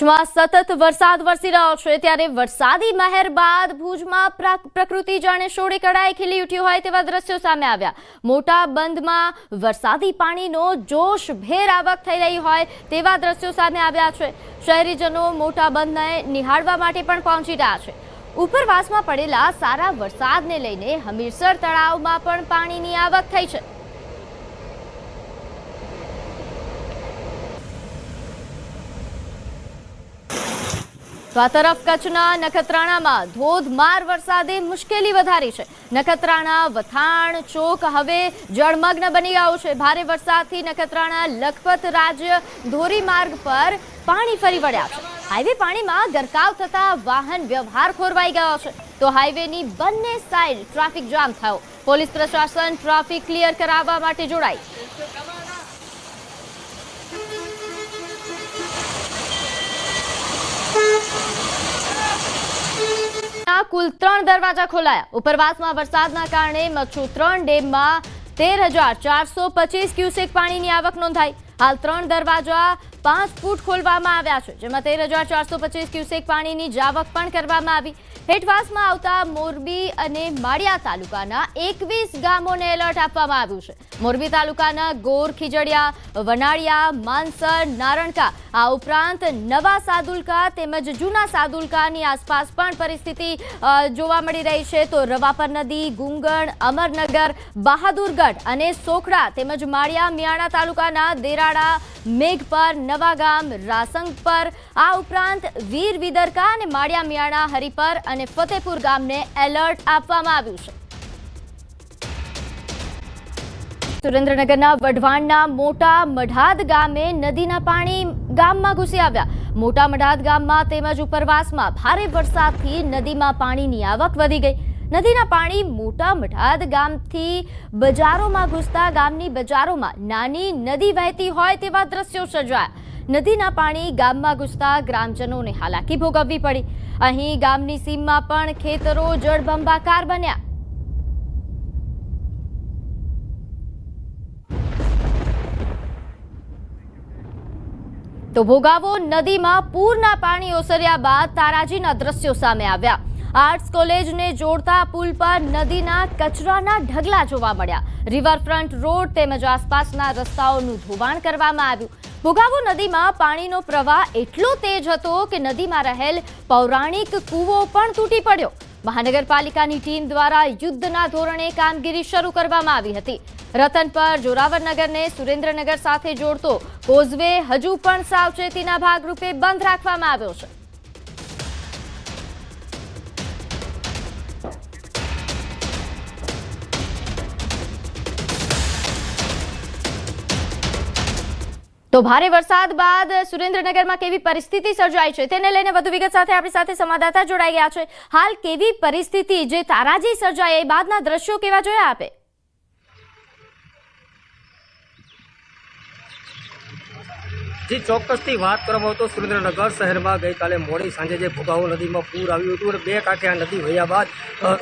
કચ્છમાં સતત વરસાદ વરસી રહ્યો છે ત્યારે વરસાદી મહેર બાદ ભુજમાં પ્રકૃતિ જાણે શોળે કળાએ ખીલી ઉઠી હોય તેવા દ્રશ્યો સામે આવ્યા। મોટા બંધમાં વરસાદી પાણીનો જોશભેર આવક થઈ રહી હોય તેવા દ્રશ્યો સામે આવ્યા છે। શહેરીજનો મોટા બંધને નિહાળવા માટે પણ પહોંચી રહ્યા છે। ઉપરવાસમાં પડેલા સારા વરસાદને લઈને હમીરસર તળાવમાં પણ પાણીની આવક થઈ છે। તો આ તરફ કચ્છના નખત્રાણામાં ધોધમાર વરસાદે મુશ્કેલી વધારી છે। નખત્રાણા વથાણ ચોક હવે જળમગ્ન બની ગયો છે। ભારે વરસાદથી નખત્રાણા લખપત રાજ્ય ધોરીમાર્ગ પર પાણી ફરી વળ્યા છે। હાઈવે પાણીમાં ગરકાવ થતા વાહન વ્યવહાર ખોરવાઈ ગયો છે તો હાઈવેની બંને સાઈડ ટ્રાફિક જામ થયો। પોલીસ પ્રશાસન ટ્રાફિક ક્લિયર કરાવવા માટે જોડાઈ। કુલ 3 દરવાજા ખોલાયા। ઉપરવાસમાં વરસાદના કારણે મચ્છુ 3 ડેમમાં 13,425 ક્યુસેક પાણીની આવક નોંધાઈ। હાલ 3 દરવાજા 5 ફૂટ ખોલવામાં આવ્યા છે, જેમાં 13,425 ક્યુસેક પાણીની જાવક પણ કરવામાં આવી। હેઠવાસમાં આવતા મોરબી અને માળિયા તાલુકાના 21 ગામોને એલર્ટ આપવામાં આવ્યું છે। મોરબી તાલુકાના ગોર, ખીજડીયા, વનાળિયા, માનસર, નારણકા આ ઉપરાંત નવા સાદુલકા તેમજ જૂના સાદુલકાની આસપાસ પણ પરિસ્થિતિ જોવા મળી રહી છે। તો રવાપર નદી, ગુંગણ, અમરનગર, બહાદુરગઢ અને સોખડા તેમજ માળિયા મિયાણા તાલુકાના દેરાડા, મેઘપર, નવાગામ, રાસંગપર આ ઉપરાંત વીર વિદરકા અને માળિયા મિયાણા, હરિપર અને ફતેપુર ગામને એલર્ટ આપવામાં આવ્યું છે। સુરેન્દ્રનગરના વઢવાણના મોટા મઢાદ ગામે નદીના પાણી ગામમાં ઘૂસી આવ્યા। મોટા મઢાદ ગામમાં તેમજ ઉપરવાસમાં ભારે વરસાદથી નદીમાં પાણીની આવક વધી ગઈ। નદીના પાણી મોટા મઢાદ ગામથી બજારોમાં ઘૂસતા ગામની બજારોમાં નાની નદી વહેતી હોય તેવા દ્રશ્યો સર્જાયા। નદીના પાણી ગામમાં ઘૂસતા ગ્રામજનોને હાલાકી ભોગવવી પડી। અહીં ગામની સીમમાં પણ ખેતરો જળબંબાકાર બન્યા। તો ભોગાવો નદીમાં પૂરના પાણી ઓસર્યા બાદ તારાજીના દ્રશ્યો સામે આવ્યા। આર્ટ્સ કોલેજને જોડતા પુલ પર નદીના કચરાના ઢગલા જોવા મળ્યા। રિવરફ્રન્ટ રોડ તેમજ આસપાસના રસ્તાઓનું ધોવાણ કરવામાં આવ્યું। ભોગાવો નદીમાં પાણીનો પ્રવાહ એટલો તેજ હતો કે નદીમાં રહેલ પૌરાણિક કૂવો પણ તૂટી પડ્યો। મહાનગરપાલિકાની ટીમ દ્વારા યુદ્ધના ધોરણે કામગીરી શરૂ કરવામાં આવી હતી। રતનપર, જોરાવરનગરને સુરેન્દ્રનગર સાથે જોડતો કોઝવે હજુ પણ સાવચેતીના ભાગરૂપે બંધ રાખવામાં આવ્યો છે। તો ભારે વરસાદ બાદ સુરેન્દ્રનગરમાં કેવી પરિસ્થિતિ સર્જાઈ છે તેને લઈને વધુ વિગત સાથે આપણી સાથે સંવાદદાતા જોડાઈ ગયા છે। હાલ કેવી પરિસ્થિતિ જે તારાજી સર્જાઈ એ બાદના દ્રશ્યો કેવા જોયા આપે? જે ચોક્કસથી વાત કરવામાં તો સુરેન્દ્રનગર શહેરમાં ગઈકાલે મોડી સાંજે જે ભોગાવો નદીમાં પૂર આવ્યું હતું અને 2 કાંઠે આ નદી વહ્યા બાદ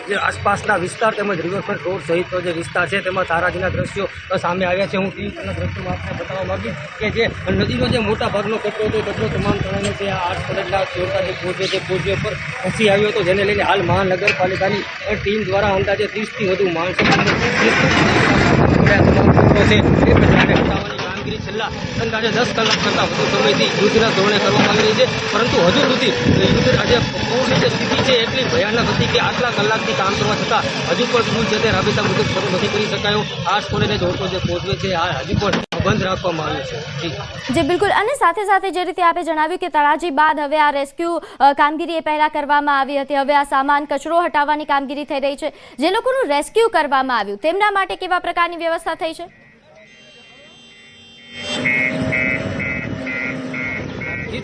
જે આસપાસના વિસ્તાર તેમજ રિવરફ્રન્ટ રોડ સહિતનો જે વિસ્તાર છે તેમાં તારાજીના દ્રશ્યો સામે આવ્યા છે। હું ટીવી પરના દ્રશ્યોમાં આપને બતાવવા માંગીશ કે જે નદીનો જે મોટા ભાગનો કચરો હતો કચરો તમામ તળાવનો તે આર્ટ્સ કોલેજના જોડતા જે પોજવે પર ખસી આવ્યો હતો, જેને લઈને હાલ મહાનગરપાલિકાની ટીમ દ્વારા અંદાજે 30થી વધુ માણસો છેલ્લા અંદાજે 10 કલાક કરતાં વધુ સમયથી યુદ્ધના ધોરણે કરવામાં આવી રહી છે, પરંતુ હજુ સુધી યુદ્ધ આજે પૂરની જે સ્થિતિ છે એટલી ભયાનક હતી કે આટલા કલાકથી કામ કરવા છતાં હજુ પણ પુલ છે તે રાબેતા મુજબ શરૂ નથી કરી શકાયો। આર્ટ્સ કોલેજને જોડતો જે પોઝવે છે આ હજુ પણ બંધ રાખવામાં આવ્યો છે। જી બિલકુલ, અને સાથે સાથે જે રીતે આપે જણાવ્યું કે તળાજી બાદ હવે આ રેસ્ક્યુ કામગીરી એ પહેલા કરવામાં આવી હતી, હવે આ સામાન કચરો હટાવવાની કામગીરી થઈ રહી છે। જે લોકોનું રેસ્ક્યુ કરવામાં આવ્યું તેમના માટે કેવા પ્રકારની વ્યવસ્થા થઈ છે?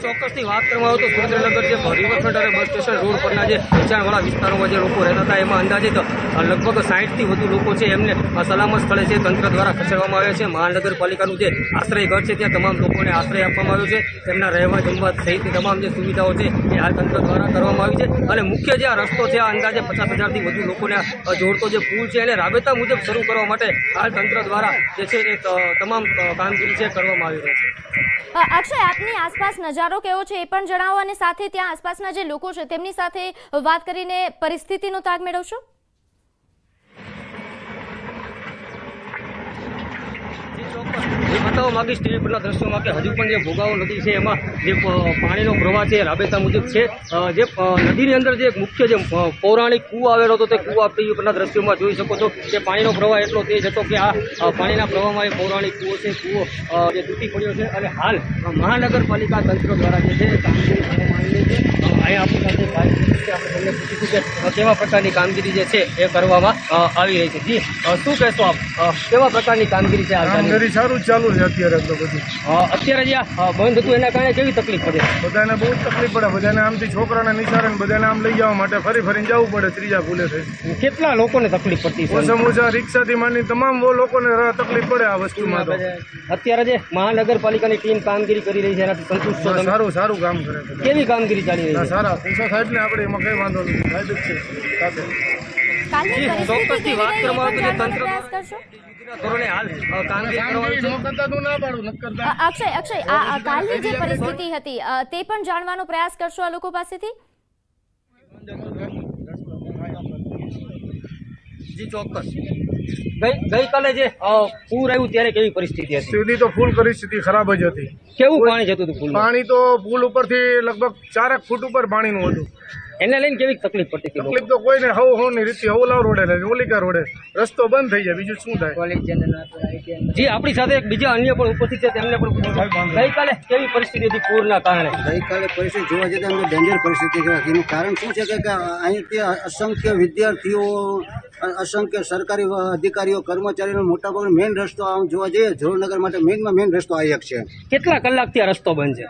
ચોક્કસથી વાત કરવામાં આવે તો સુરેન્દ્રનગર જે રિવરફ્રન્ટ અને બસ સ્ટેશન રોડ પરના જે નીચાણવાળા વિસ્તારોમાં જે લોકો રહેતા હતા એમાં અંદાજિત લગભગ 60થી વધુ લોકો છે એમને સલામત સ્થળે છે તંત્ર દ્વારા ખસેડવામાં આવ્યા છે। મહાનગરપાલિકાનું જે આશ્રય ઘર છે ત્યાં તમામ લોકોને આશ્રય આપવામાં આવ્યો છે। તેમના રહેવા જમવા સહિતની તમામ જે સુવિધાઓ છે એ હાલ તંત્ર દ્વારા કરવામાં આવી છે અને મુખ્ય જે આ રસ્તો છે આ અંદાજે 50,000થી વધુ લોકોને જોડતો જે પુલ છે એને રાબેતા મુજબ શરૂ કરવા માટે હાલ તંત્ર દ્વારા જે છે એ તમામ કામગીરી છે કરવામાં આવી રહી છે। અક્ષય, આપની આસપાસ નજારો કેવો છે એ પણ જણાવો અને સાથે ત્યાં આસપાસના જે લોકો છે તેમની સાથે વાત કરીને પરિસ્થિતિનો તાગ મેળવશો. એ બતાવવા માંગીશ ટીવી પરના દ્રશ્યોમાં કે હજુ પણ જે ભોગાવો નદી છે એમાં જે પાણીનો પ્રવાહ છે રાબેતા મુજબ છે. જે નદીની અંદર જે મુખ્ય જે પૌરાણિક કૂવો આવેલો હતો તે કૂવો આપ ટીવી પરના દ્રશ્યોમાં જોઈ શકો છો કે પાણીનો પ્રવાહ એટલો તેજ હતો કે આ પાણીના પ્રવાહમાં એ પૌરાણિક કૂવો છે કૂવો જે તૂટી પડ્યો છે. અને હાલ મહાનગરપાલિકા તંત્ર દ્વારા જે છે કામગીરી કરવામાં આવી રહી છે. અહીંયા આપણી સાથે આપણે તમને પૂછીશું કે કેવા પ્રકારની કામગીરી જે છે એ કરવામાં આવી રહી છે. જી શું કહેશો આપ, કેવા પ્રકારની કામગીરી છે? કામગીરી સારું જ ચાલુ છે અત્યારે તો બધું. અત્યારે જે આ બંધ હતું એના કારણે કેવી તકલીફ પડે? બધાને બહુ તકલીફ પડે. બધાને આમથી છોકરાને નિશાળે ને બધાને આમ લઈ જવા માટે ફરીને જવું પડે ત્રીજા પુલે થઈ. કેટલા લોકોને તકલીફ પડતી છે? ઓછામાં ઓછા રિક્ષાથી માંડી તમામ લોકોને તકલીફ પડે આ વસ્તુમાં. તો અત્યારે જે મહાનગરપાલિકાની ટીમ કામગીરી કરી રહી છે એનાથી સંતુષ્ટ છો તમે? સારું કામ કરે છે. કેવી કામગીરી ચાલી રહી છે? સારા પૂછા સાહેબ ને આપણે એમાં કઈ વાંધો નથી. સાહેબ જ છે સાથે. ચોક્કસથી વાત કરવામાં આવે તો તંત્ર પ્રયાસ કરશો. ધોરણે હાલ કામગીરી કરવામાં આવી છે. અક્ષય, આ કાલની જે પરિસ્થિતિ હતી તે પણ જાણવાનો પ્રયાસ કરશો આ લોકો પાસેથી. જી ચોક્કસ. ગઈકાલે જે પૂર આવ્યું ત્યારે કેવી પરિસ્થિતિ હતી? સીધી તો ફૂલ પરિસ્થિતિ ખરાબ જ હતી. કેવું પાણી જતું હતું? પાણી તો પુલ ઉપરથી લગભગ 4 ફૂટ ઉપર પાણીનું હતું. એને લઈને કેવી તકલીફ પડતી હતી? તકલીફ તો કોઈને હવની રીતે હવલા રોડે ને ઓલિકા રોડે રસ્તો બંધ થઈ જાય, બીજું શું થાય. જી આપણી સાથે એક બીજા અન્ય પણ ઉપસ્થિત છે, તેમને પણ પૂછો. ગઈકાલે કેવી પરિસ્થિતિ હતી પૂરના કારણે? ગઈકાલે પરિસ્થિતિ જોવા જતા અમને ડેન્જર પરિસ્થિતિ છે. એનું કારણ શું છે કે અહીંથી અસંખ્ય વિદ્યાર્થીઓ, અસંખ્ય સરકારી અધિકારીઓ, કર્મચારીનો મોટા ભાગનો મેઇન રસ્તો આમ જોવા જઈએ જોરનગર માટે મેઇન રસ્તો આ એક છે. કેટલા કલાકથી આ રસ્તો બંધ છે?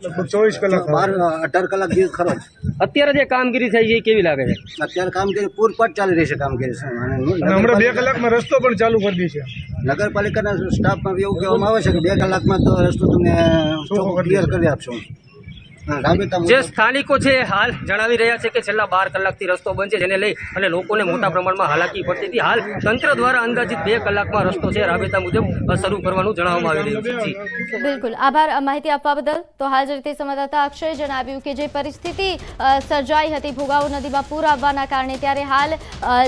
લગભગ 24 કલાક 18 કલાક દિવસ ખરો જ. અત્યારે જે કામગીરી થઈ છે એ કેવી લાગે છે? અત્યારે કામગીરી પૂરપાટ ચાલી રહી છે કામગીરી. હમણાં 2 કલાકમાં રસ્તો પણ ચાલુ કરી દીધો છે. નગરપાલિકાના સ્ટાફમાં એવું કહેવામાં આવે છે કે 2 કલાકમાં તો રસ્તો તમને ક્લિયર કરી આપશું. જે સ્થાનિકો છે હાલ જણાવી રહ્યા છે કે છેલ્લા 12 કલાકથી રસ્તો બંધ છે, જેને લઈ અને લોકોને મોટા પ્રમાણમાં હાલાકી પડતી હતી. હાલ તંત્ર દ્વારા અંદાજિત 2 કલાકમાં રસ્તો છે રાબેતા મુજબ શરૂ કરવાનું જણાવવામાં આવી રહ્યું છે. બિલકુલ, આભાર માહિતી આપવા બદલ. તો હાલ જે રીતે સંવાદદાતા અક્ષય જણાવ્યું કે જે પરિસ્થિતિ સર્જાઈ હતી ભોગાવો નદીમાં પૂર આવવાના કારણે, ત્યારે હાલ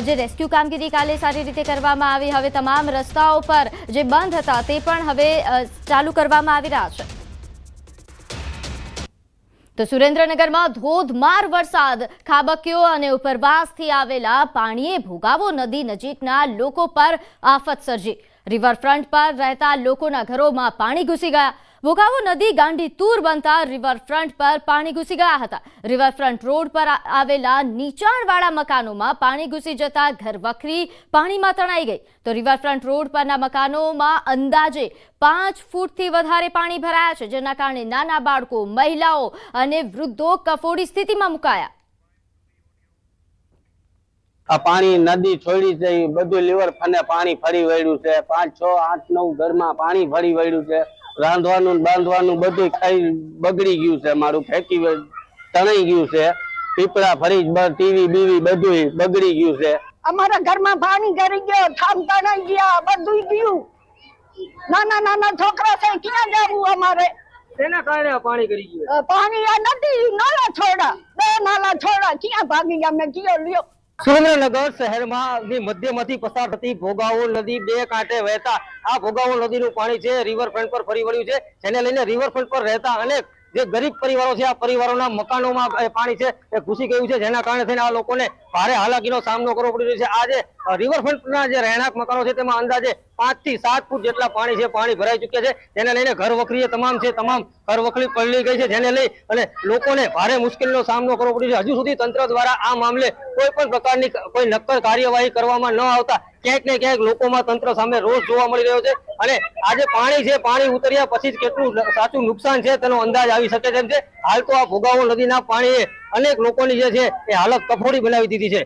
જે રેસ્ક્યુ કામગીરી કાલે સારી રીતે કરવામાં આવી. હવે તમામ રસ્તાઓ પર જે બંધ હતા તે પણ હવે ચાલુ કરવામાં આવી રહ્યા છે. તો સુરેન્દ્રનગરમાં ધોધમાર વરસાદ ખાબક્યો અને ઉપરવાસથી આવેલા પાણીએ ભોગાવો નદી નજીકના લોકો પર આફત સર્જી. રિવરફ્રન્ટ પર રહેતા લોકોના ઘરોમાં પાણી ઘૂસી ગયા. ભોગાવો નદી ગાંડી તૂર બનતા રિવરફ્રન્ટ પર પાણી ઘૂસી ગયા હતા. રિવરફ્રન્ટ રોડ પર આવેલા નીચાણવાળા મકાનોમાં પાણી ઘૂસી જતા ઘરવખરી પાણીમાં તણાઈ ગઈ. તો રિવરફ્રન્ટ રોડ પરના મકાનોમાં અંદાજે 5 ફૂટથી વધારે પાણી ભરાયા છે, જેના કારણે નાના બાળકો, મહિલાઓ અને વૃદ્ધો કફોડી સ્થિતિમાં મુકાયા. આ પાણી નદી છોડી છે, બધું રિવરફ્રન્ટે પાણી ફરી વળ્યું છે. 5, 6, 8, 9 ઘરમાં પાણી ફરી વળ્યું છે. રાંધવાનું બાંધવાનું બધું ખાઈ બગડી ગયું છે. મારું ફેંકી તણાઈ ગયું છે. પીપળા ફરી ટીવી બીવી બધું બગડી ગયું છે. અમારા ઘરમાં પાણી ગરી ગયો, થામ તણાઈ ગયા, બધું ગયું. નાના છોકરા છે, ક્યાં જવું અમારે? તેના કારણે પાણી કરી ગયું. પાણી આ નથી, નાલા છોડા, 2 નાલા છોડા ક્યાં ભાગી ગયા? મેં કયો લ્યો. સુરેન્દ્રનગર શહેરમાં મધ્યમાંથી પસાર થતી ભોગાવો નદી 2 કાંઠે વહેતા આ ભોગાવો નદીનું પાણી છે રિવરફ્રન્ટ પર ફરી વળ્યું છે, જેને લઈને રિવરફ્રન્ટ પર રહેતા અનેક જે ગરીબ પરિવારો છે આ પરિવારોના મકાનોમાં પાણી છે એ ઘૂસી ગયું છે, જેના કારણે થઈને આ લોકોને ભારે હાલાકીનો સામનો કરવો પડી રહ્યો છે. આ જે રિવરફ્રન્ટના જે રહેણાંક મકાનો છે તેમાં અંદાજે 5 થી 7 ફૂટ જેટલા પાણી છે, પાણી ભરાઈ ચૂક્યા છે, જેને લઈને ઘર વખરી તમામ ઘર વખરી પલળી ગઈ છે, જેને લઈ અને લોકોને ભારે મુશ્કેલીનો સામનો કરવો પડ્યો છે. હજુ સુધી તંત્ર દ્વારા આ મામલે કોઈ પણ પ્રકારની કોઈ નક્કર કાર્યવાહી કરવામાં ન આવતા ક્યાંક ને ક્યાંક લોકોમાં તંત્ર સામે રોષ જોવા મળી રહ્યો છે. અને આ જે પાણી છે, પાણી ઉતર્યા પછી જ કેટલું સાચું નુકસાન છે તેનો અંદાજ આવી શકે તેમ છે. હાલ તો આ ભોગાવો નદીના પાણીએ અનેક લોકોની જે છે એ હાલત કફોડી બનાવી દીધી છે.